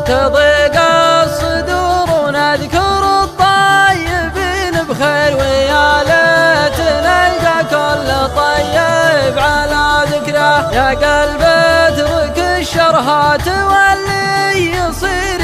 تضيق الصدور ونذكر الطيبين بخير، ويا ليت نلقى كل طيب على ذكره. يا قلب اترك الشرهات واللي يصير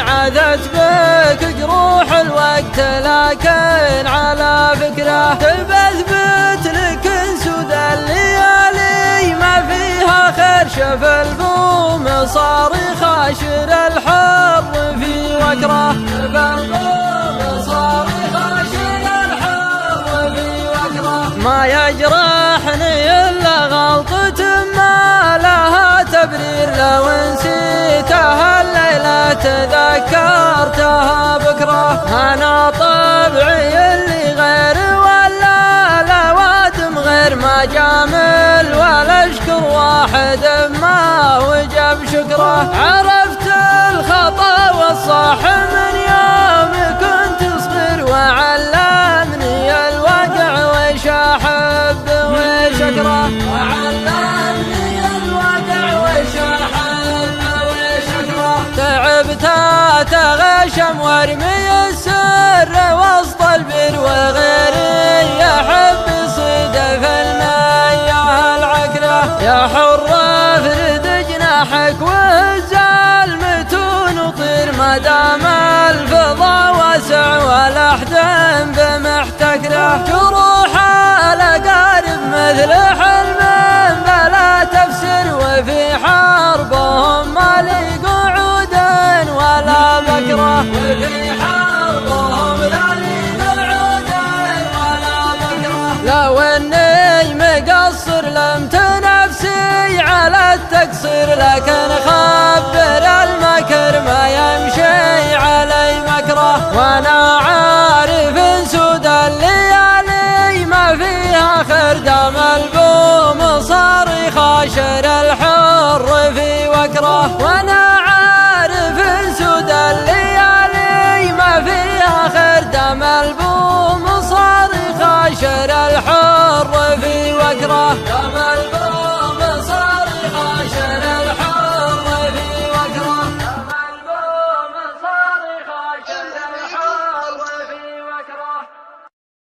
عادت بك جروح الوقت، لكن على فكره بثبت لك سود الليالي ما فيها خير. شف البوم صار خاشر الحر في وكره، شف البوم صار خاشر الحر في وكره. ما يجرحني إلا غلطة ما لها تبرير، لو نسيتها الليلة تذكرتها بكرة. أنا طبعي اللي غير ولا لوادم غير، ما جامل ولا اشكر واحد ما وجب شكره. عرفت الخطأ والصح من يوم كنت صغير، وعلمني الوقع وش أحب وش أكره. وعلمني الوقع وش أحب وش أكره. تعبت أتغشم وارمي السر وسط البر، وغيري يحب يصيد في المياه العكرة. يا حر افرد جناحك وهز المتون وطير، ما دام الفضا واسع والاحزان بمحتكره. جروح الاقارب مثل حلم بلا تفسر، وفي حربهم ما لي قعود ولا بكره. وفي حربهم لا لي قعود ولا بكره. لو اني مقصر لمت نفسي على التقصير، لكن